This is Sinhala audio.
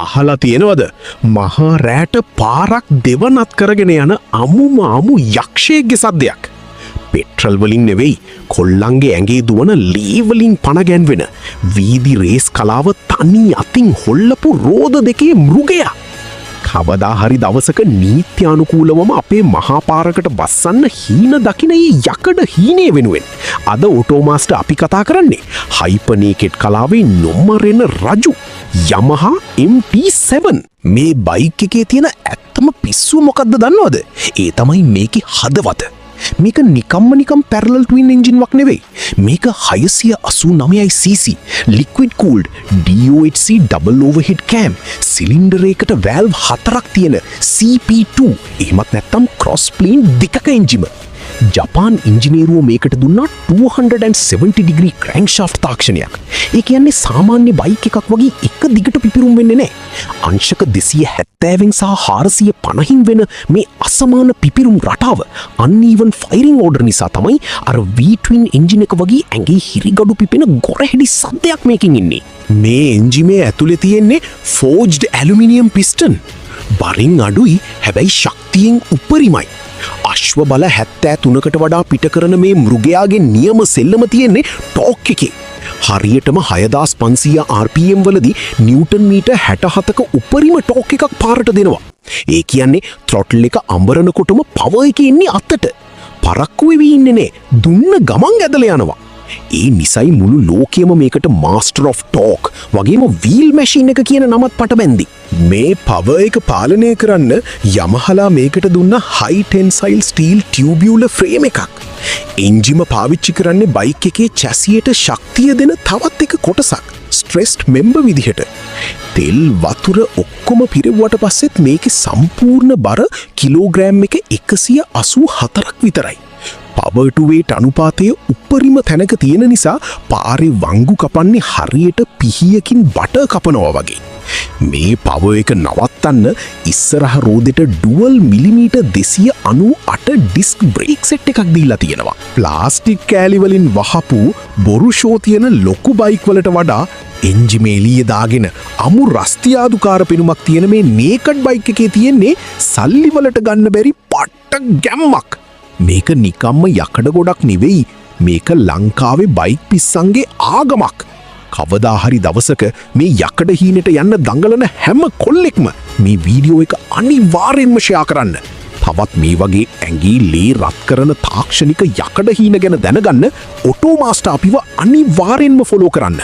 අහලා තියෙනවද මහා රෑට පාරක් දෙවනත් කරගෙන යන අමු යක්ෂයෙක්ගේ සද්දයක්. පෙට්‍රල් වලින් නෙවෙයි කොල්ලන්ගේ ඇඟේ දුවන ලී වලින් පණ ගැන්වෙන වීදි රේස් කලාව තනි අතින් හොල්ලපු රෝද දෙකේ මෘගයා. කවදා හරි දවසක නීත්‍යානුකූලවම අපේ මහා පාරකට බස්සන්න හීන දකින යකඩ හීනේ වෙනුවෙන් අද ඔටෝමාස්ටර් අපි කතා කරන්නේ හයිපර්නේකඩ් කලාවේ නොමරෙන රජු Yamaha MT7. මේ බයික් එකේ තියෙන ඇත්තම පිස්සුව මොකද්ද දන්නවද? ඒ තමයි මේකේ හදවත. මේක නිකම් පැරලල් ට්වින් එන්ජින් වක් නෙවෙයි. මේක 689cc liquid cooled DOHC double overhead cam cylinder එකකට වැල්ව් 4ක් තියෙන CP2 එහෙමත් නැත්නම් cross plane දෙකක එන්ජිම. ජපාන් ඉංජිනේරුවෝ මේකට දුන්නා 270 degree crankshaft තාක්ෂණයක්. ඒ කියන්නේ සාමාන්‍ය බයික් එකක් වගේ එක දිගට පිපිරුම් වෙන්නේ නැහැ. අංශක 270න් සහ 450න් වෙන මේ අසමාන පිපිරුම් රටාව uneven firing order නිසා තමයි අර V-twin එන්ජින් එක වගේ ඇඟේ හිරිගඩු පිපෙන ගොරහැඩි සද්දයක් මේකෙන් ඉන්නේ. මේ එන්ජිමේ ඇතුලේ තියෙන්නේ forged aluminium piston. බරින් අඩුයි හැබැයි ශක්තියෙන් උපරිමයි. අශ්ව බල 73කට වඩා පිට කරන මේ මෘගයාගේ නියම සෙල්ලම තියෙන්නේ ටෝක් එකේ. හරියටම 6500 RPM වලදී නිව්ටන් මීටර් 67ක උපරිම ටෝක් එකක් පාරට දෙනවා. ඒ කියන්නේ throttle එක අඹරනකොටම power එක ඉන්නේ අතට. පරක්කු වෙවි ඉන්නේ නේ. දුන්න ගමන් ඇදලා යනවා. ඒ නිසයි මුළු ලෝකෙම මේකට master of torque වගේම wheel machine එක කියන නමත් පටබැන්දි. මේ power එක පාලනය කරන්න Yamaha මේකට දුන්න high tensile steel tubular frame එකක්. එන්ජිම පාවිච්චි කරන්නේ බයික් එකේ chassis ශක්තිය දෙන තවත් එක කොටසක් stressed member විදිහට. තෙල් වතුර ඔක්කොම පිරෙව්වට පස්සෙත් මේකේ සම්පූර්ණ බර කිලෝග්‍රෑම් එක 184ක් විතරයි. power to weight අනුපාතය උපරිම තැනක තියෙන නිසා පාරේ වංගු කපන්නේ හරියට පිහියකින් බටර් කපනවා වගේ. මේ power එක නවත්තන්න ඉස්සරහ රෝදෙට dual millimetre 298 disc brake set එකක් දීලා තියෙනවා. ප්ලාස්ටික් කෑලි වලින් වහපු බොරු ෂෝ තියෙන ලොකු බයික් වලට වඩා එන්ජිමේ එළිය දාගෙන අමු රස්තියාදුකාර පෙනුමක් තියෙන මේ නේකඩ් බයික් එකේ තියෙන්නේ සල්ලි වලට ගන්න බැරි පට්ට ගැම්මක්. මේක නිකම්ම යකඩ ගොඩක් නෙවෙයි. මේක ලංකාවේ බයික් පිස්සන්ගේ ආගමක්. කවදා හරි දවසක මේ යකඩ හීනෙට යන්න දඟලන හැම කොල්ලෙක්ම මේ වීඩියෝ එක අනිවාර්යෙන්ම ෂෙයා කරන්න. තවත් මේ වගේ ඇඟේ ලේ රත් කරන තාක්ෂණික යකඩ හීන ගැන දැනගන්න ඔටෝමාස්ටර් අපිව අනිවාර්යෙන්ම ෆලෝ කරන්න.